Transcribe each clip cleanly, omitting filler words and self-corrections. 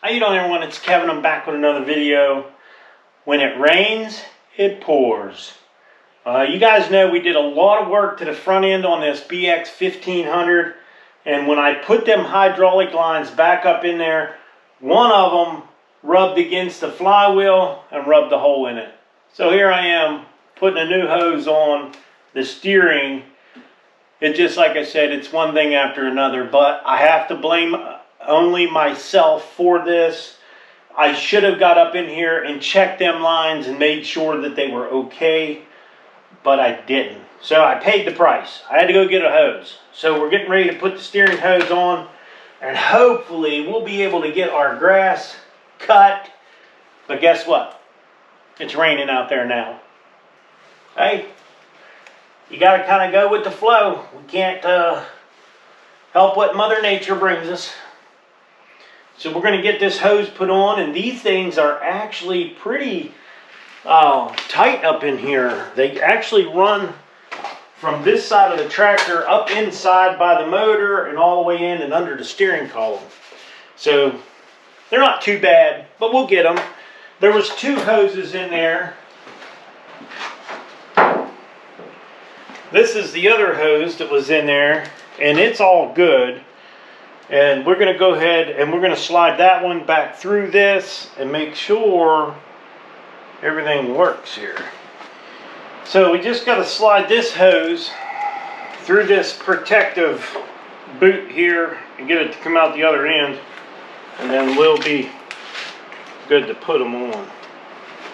How you doing, everyone? It's Kevin. I'm back with another video. When it rains, it pours. You guys know we did a lot of work to the front end on this BX1500, and when I put them hydraulic lines back up in there, one of them rubbed against the flywheel and rubbed a hole in it. So here I am putting a new hose on the steering. It just, like I said, it's one thing after another, but I have to blame only myself for this. I should have got up in here and checked them lines and made sure that they were okay, but I didn't. So I paid the price. I had to go get a hose. So we're getting ready to put the steering hose on, and hopefully we'll be able to get our grass cut. But guess what? It's raining out there now. Hey, you got to kind of go with the flow. We can't help what Mother Nature brings us. So we're going to get this hose put on, and these things are actually pretty tight up in here. They actually run from this side of the tractor up inside by the motor and all the way in and under the steering column. So they're not too bad, but we'll get them. There was two hoses in there. This is the other hose that was in there, and it's all good. And we're going to go ahead and we're going to slide that one back through this and make sure everything works here. So we just got to slide this hose through this protective boot here and get it to come out the other end, and then we'll be good to put them on.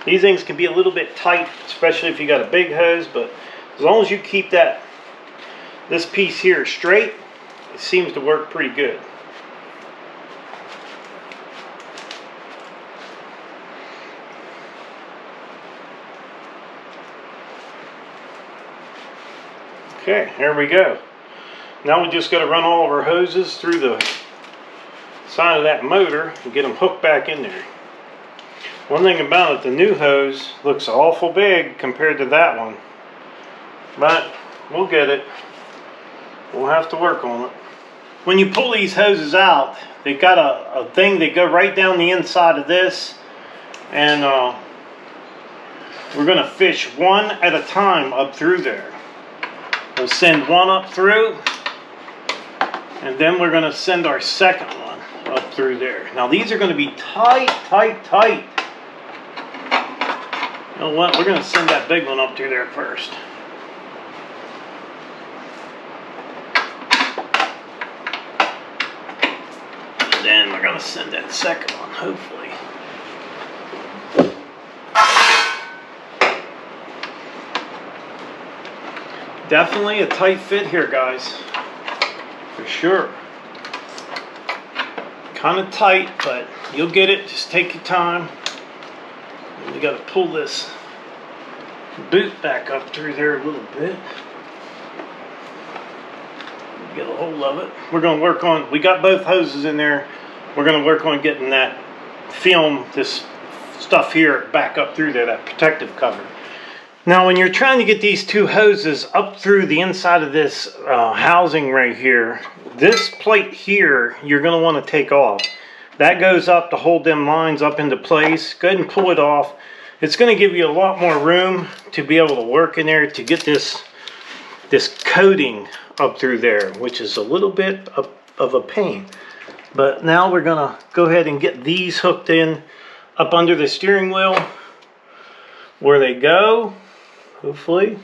These things can be a little bit tight, especially if you got a big hose, but as long as you keep this piece here straight, it seems to work pretty good. Okay, here we go. Now we just got to run all of our hoses through the side of that motor and get them hooked back in there. One thing about it, the new hose looks awful big compared to that one, but we'll get it. We'll have to work on it. When you pull these hoses out, they've got a thing that go right down the inside of this, and we're going to fish one at a time up through there. We'll send one up through, and then we're going to send our second one up through there. Now these are going to be tight, tight, tight. You know what? We're going to send that big one up through there first. Then we're going to send that second one, hopefully. Definitely a tight fit here, guys. For sure. Kind of tight, but you'll get it. Just take your time. And we got to pull this boot back up through there a little bit. Get a hold of it. We're going to work on, we got both hoses in there. We're going to work on getting that film, this stuff here, back up through there, that protective cover. Now when you're trying to get these two hoses up through the inside of this housing right here, this plate here you're going to want to take off. That goes up to hold them lines up into place. Go ahead and pull it off. It's going to give you a lot more room to be able to work in there to get this coating up through there, which is a little bit of a pain. But now we're going to go ahead and get these hooked in up under the steering wheel where they go, hopefully.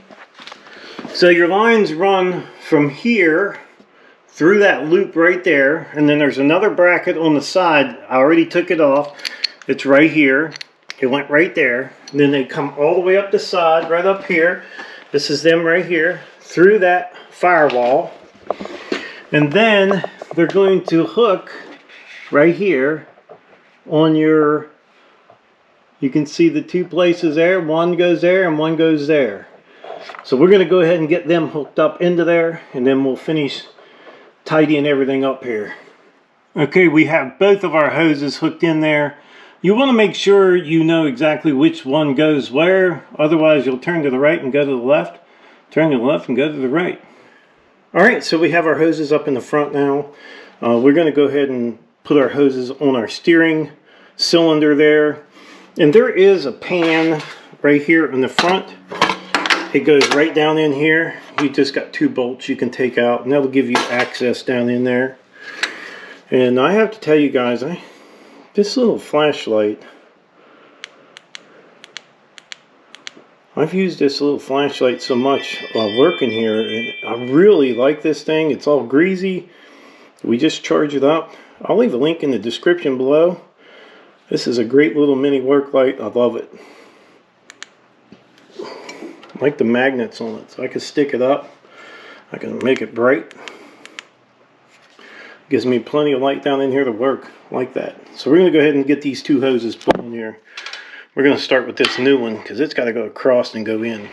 So your lines run from here through that loop right there, and then there's another bracket on the side. I already took it off. It's right here. It went right there. And then they come all the way up the side, right up here. This is them right here, through that firewall. And then they're going to hook right here on your, you can see the two places there. One goes there and one goes there. So we're going to go ahead and get them hooked up into there, and then we'll finish tidying everything up here. Okay, we have both of our hoses hooked in there. You want to make sure you know exactly which one goes where, otherwise you'll turn to the right and go to the left, turn to the left and go to the right. Alright, so we have our hoses up in the front now. We're going to go ahead and put our hoses on our steering cylinder there. And there is a pan right here in the front. It goes right down in here. You just got 2 bolts you can take out, and that'll give you access down in there. And I have to tell you guys, this little flashlight, I've used this little flashlight so much while working here, and I really like this thing. It's all greasy. We just charge it up. I'll leave a link in the description below. This is a great little mini work light. I love it. I like the magnets on it, so I can stick it up. I can make it bright. Gives me plenty of light down in here to work like that. So we're going to go ahead and get these 2 hoses put in here. We're going to start with this new one because it's got to go across and go in.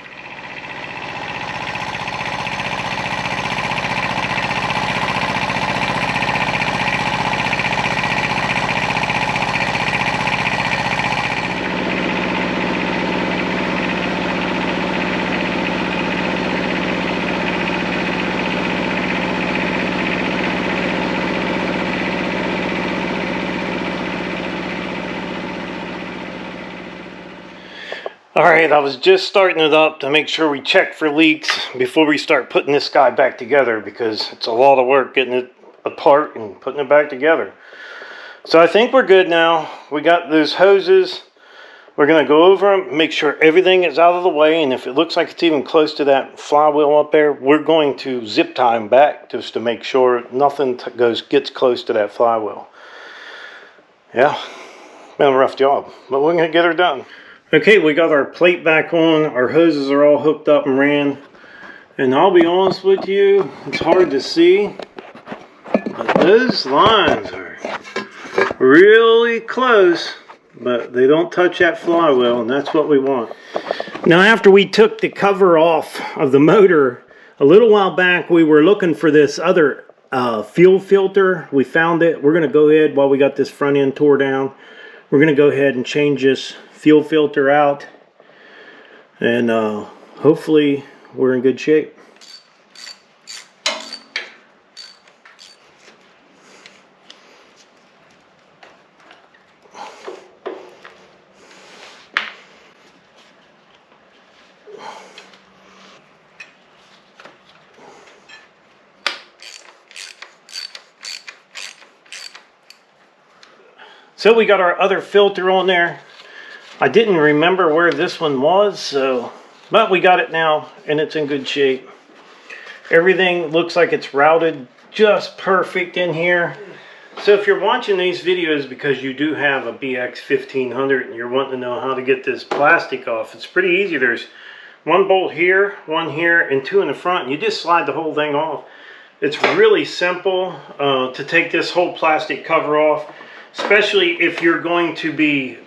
Alright, I was just starting it up to make sure we check for leaks before we start putting this guy back together, because it's a lot of work getting it apart and putting it back together. So I think we're good now. We got those hoses. We're going to go over them, make sure everything is out of the way, and if it looks like it's even close to that flywheel up there, we're going to zip tie them back just to make sure nothing gets close to that flywheel. Yeah, been a rough job, but we're going to get her done. Okay, we got our plate back on. Our hoses are all hooked up and ran. And I'll be honest with you, it's hard to see, but those lines are really close, but they don't touch that flywheel, and that's what we want. Now, after we took the cover off of the motor, a little while back, we were looking for this other fuel filter. We found it. We're going to go ahead, while we got this front end tore down, we're going to go ahead and change this fuel filter out, and hopefully we're in good shape. So we got our other filter on there. I didn't remember where this one was, but we got it now, and it's in good shape. Everything looks like it's routed just perfect in here. So if you're watching these videos because you do have a BX1500 and you're wanting to know how to get this plastic off, it's pretty easy. There's 1 bolt here, 1 here, and 2 in the front, and you just slide the whole thing off. It's really simple to take this whole plastic cover off, especially if you're going to be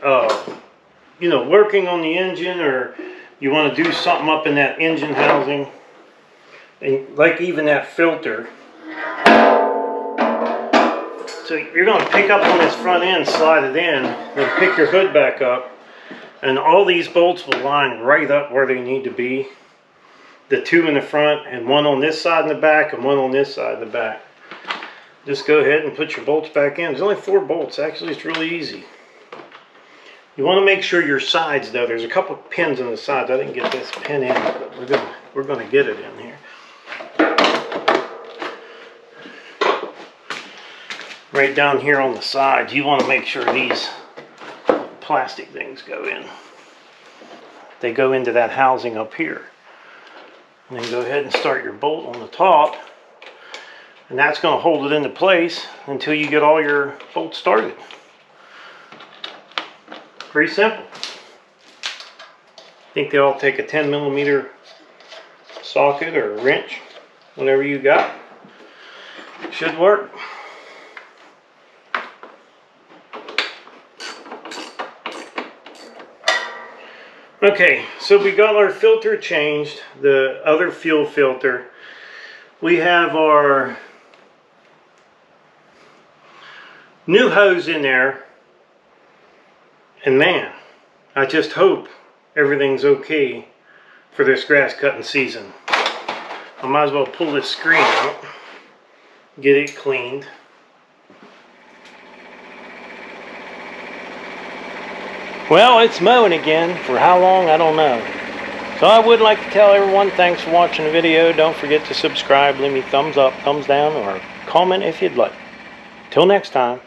you know, working on the engine, or you want to do something up in that engine housing, and like even that filter. So you're going to pick up on this front end, slide it in, then pick your hood back up, and all these bolts will line right up where they need to be. The 2 in the front, and 1 on this side in the back, and 1 on this side in the back. Just go ahead and put your bolts back in. There's only 4 bolts. Actually, it's really easy. You want to make sure your sides, though, there's a couple pins on the sides. I didn't get this pin in, but we're going to get it in here. Right down here on the sides, you want to make sure these plastic things go in. They go into that housing up here. And then go ahead and start your bolt on the top. And that's going to hold it into place until you get all your bolts started. Pretty simple. I think they all take a 10mm socket or a wrench, whatever you got. Should work. Okay, so we got our filter changed, the other fuel filter. We have our new hose in there. And man, I just hope everything's okay for this grass cutting season. I might as well pull this screen out, get it cleaned. Well, it's mowing again. For how long, I don't know. So I would like to tell everyone, thanks for watching the video. Don't forget to subscribe, leave me thumbs up, thumbs down, or comment if you'd like. Till next time.